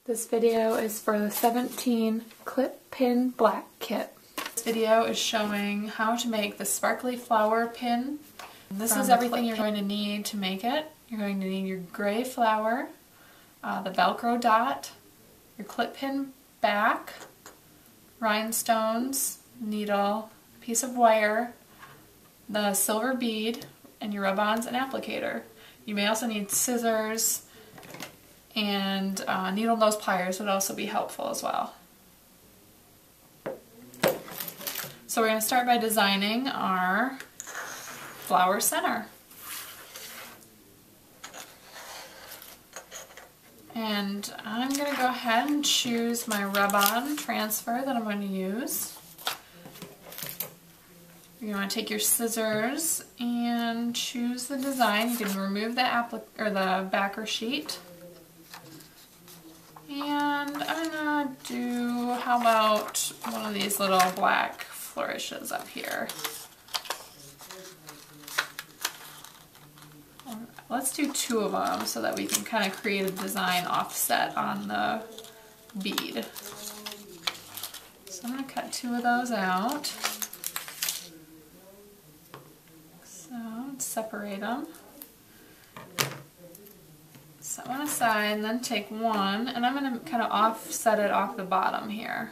This video is for the 17 clip pin black kit. This video is showing how to make the sparkly flower pin. This is everything you're going to need to make it. You're going to need your gray flower, the Velcro dot, your clip pin back, rhinestones, needle, piece of wire, the silver bead, and your rub-ons and applicator. You may also need scissors, and needle nose pliers would also be helpful as well. So we're going to start by designing our flower center. And I'm going to go ahead and choose my rub-on transfer that I'm going to use. You're going to take your scissors and choose the design. You can remove the backer sheet. And I'm going to do, how about one of these little black flourishes up here. Let's do 2 of them so that we can kind of create a design offset on the bead. So I'm going to cut 2 of those out. So separate them. Set one aside and then take one, and I'm going to kind of offset it off the bottom here.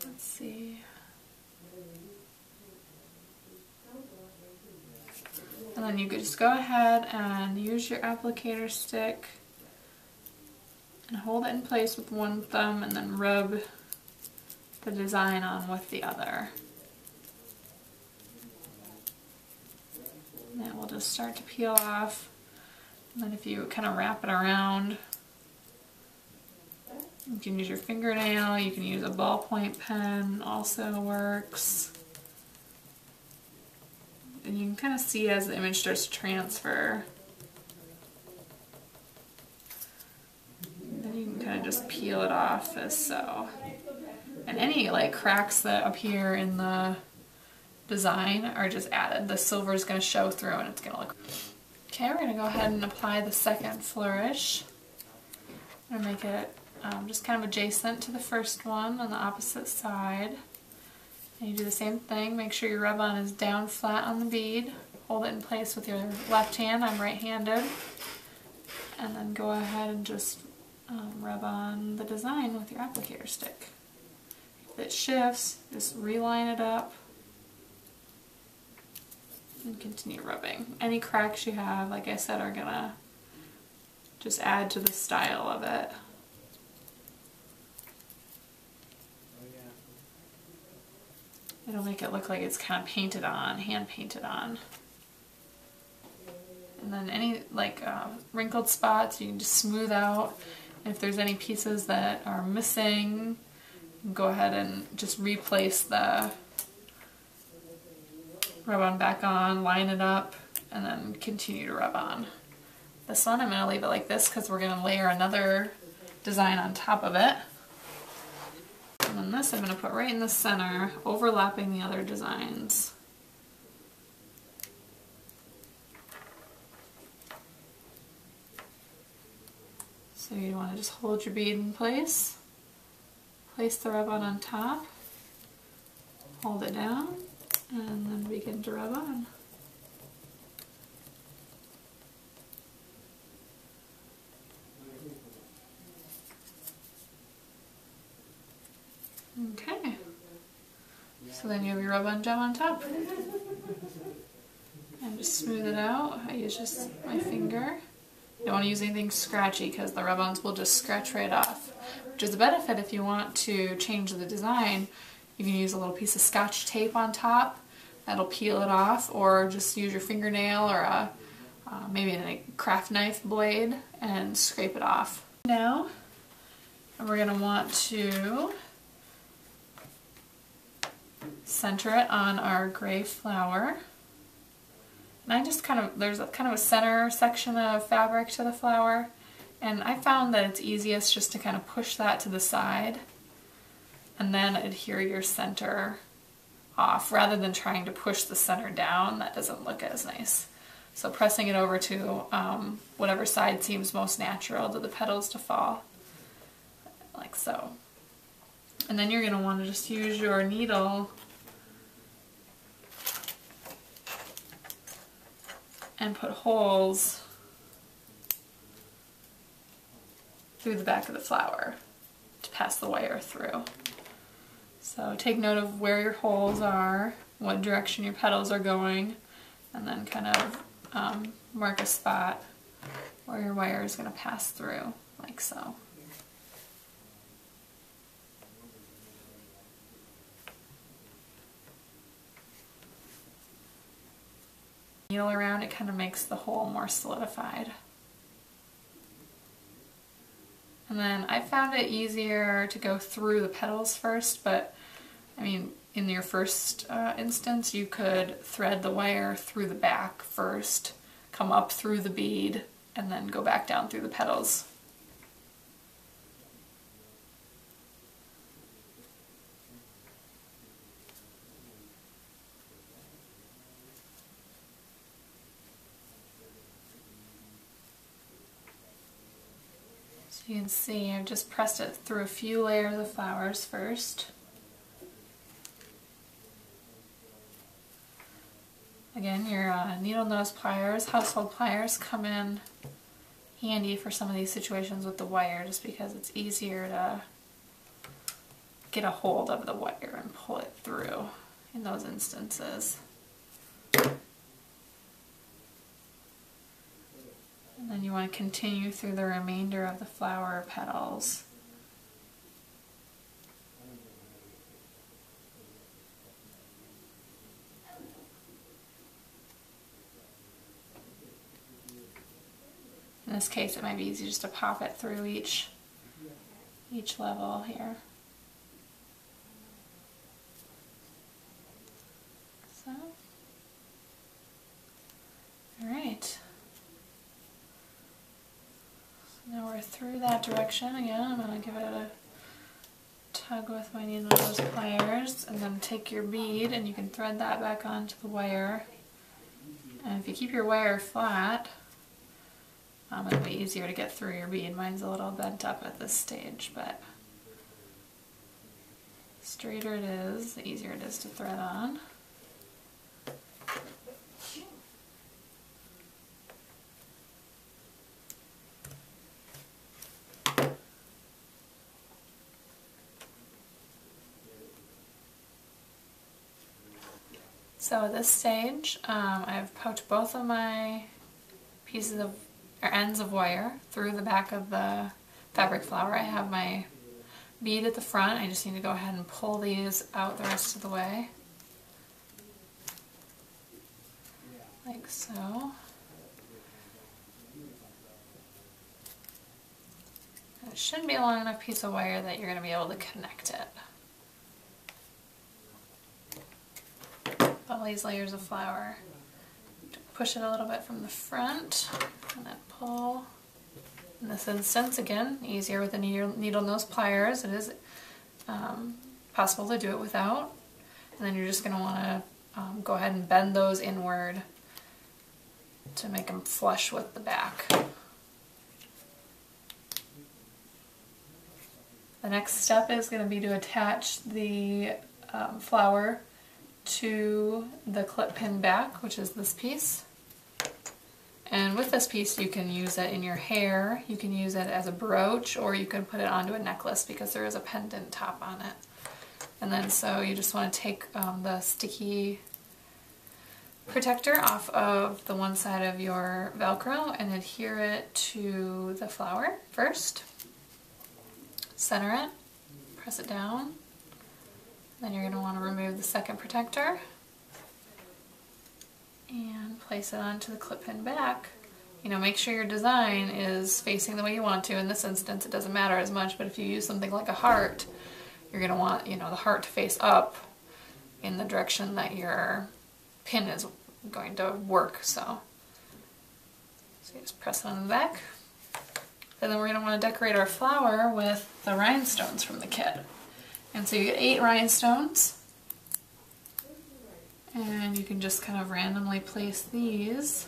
Let's see. And then you could just go ahead and use your applicator stick and hold it in place with one thumb and then rub the design on with the other. And that will just start to peel off. And then if you kind of wrap it around, you can use your fingernail, you can use a ballpoint pen, also works. And you can kind of see as the image starts to transfer. Then you can kind of just peel it off as so. And any cracks that appear in the design are just added. The silver is going to show through and it's going to look. Okay, we're going to go ahead and apply the second flourish. I'm going to make it just kind of adjacent to the first one on the opposite side. And you do the same thing. Make sure your rub-on is down flat on the bead. Hold it in place with your left hand. I'm right-handed. And then go ahead and just rub on the design with your applicator stick. If it shifts, just reline it up. And continue rubbing. Any cracks you have, like I said, are gonna just add to the style of it. It'll make it look like it's kind of painted on, hand painted on. And then any wrinkled spots you can just smooth out. And if there's any pieces that are missing, you can go ahead and just replace the rub-on back on, line it up, and then continue to rub on. This one I'm going to leave it like this because we're going to layer another design on top of it. And then this I'm going to put right in the center, overlapping the other designs. So you want to just hold your bead in place, place the rub-on on top, hold it down, and then begin to rub on. Okay, so then you have your rub-on gel on top. And just smooth it out. I use just my finger. You don't want to use anything scratchy because the rub-ons will just scratch right off, which is a benefit if you want to change the design. You can use a little piece of Scotch tape on top. That'll peel it off, or just use your fingernail or maybe a craft knife blade and scrape it off. Now, we're going to want to center it on our gray flower. And I just there's kind of a center section of fabric to the flower, and I found that it's easiest just to kind of push that to the side and then adhere your center off rather than trying to push the center down. That doesn't look as nice. So pressing it over to whatever side seems most natural to the petals to fall, like so. And then you're going to want to just use your needle and put holes through the back of the flower to pass the wire through. So take note of where your holes are, what direction your petals are going, and then kind of mark a spot where your wire is going to pass through, like so. Needle around, it kind of makes the hole more solidified. And then I found it easier to go through the petals first, but I mean, in your first instance, you could thread the wire through the back first, come up through the bead, and then go back down through the petals. So you can see I've just pressed it through a few layers of flowers first. Again, your needle nose pliers, household pliers, come in handy for some of these situations with the wire, just because it's easier to get a hold of the wire and pull it through in those instances. And then you want to continue through the remainder of the flower petals. In this case, it might be easy just to pop it through each level here. So, all right. So now we're through that direction again. I'm going to give it a tug with my needle nose pliers, and then take your bead and you can thread that back onto the wire. And if you keep your wire flat, it'll be easier to get through your bead. Mine's a little bent up at this stage, but the straighter it is, the easier it is to thread on. So at this stage, I've poked both of my pieces of or ends of wire through the back of the fabric flower. I have my bead at the front. I just need to go ahead and pull these out the rest of the way, like so. And it should be a long enough piece of wire that you're going to be able to connect it. All these layers of flour. Push it a little bit from the front and then pull. In this instance, again, easier with the needle nose pliers. It is possible to do it without. And then you're just going to want to go ahead and bend those inward to make them flush with the back. The next step is going to be to attach the flower to the clip pin back, which is this piece. And with this piece, you can use it in your hair, you can use it as a brooch, or you can put it onto a necklace because there is a pendant top on it. And then so you just want to take the sticky protector off of the one side of your Velcro and adhere it to the flower first. Center it, press it down. Then you're going to want to remove the second protector and place it onto the clip pin back. You know, make sure your design is facing the way you want to. In this instance, it doesn't matter as much, but if you use something like a heart, you're going to want, you know, the heart to face up in the direction that your pin is going to work. So you just press it on the back. And then we're going to want to decorate our flower with the rhinestones from the kit. And so you get 8 rhinestones. And you can just kind of randomly place these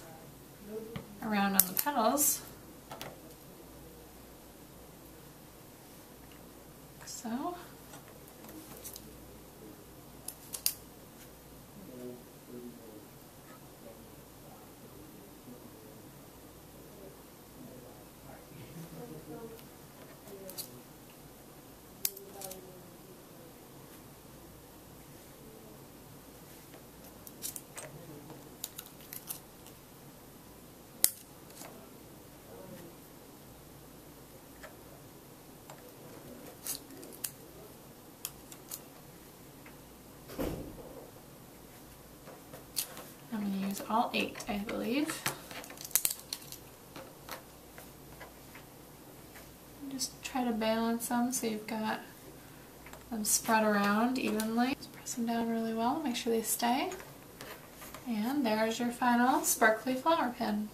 around on the petals. So. I'm going to use all 8, I believe. Just try to balance them so you've got them spread around evenly. Just press them down really well, make sure they stay. And there's your final sparkly flower pin.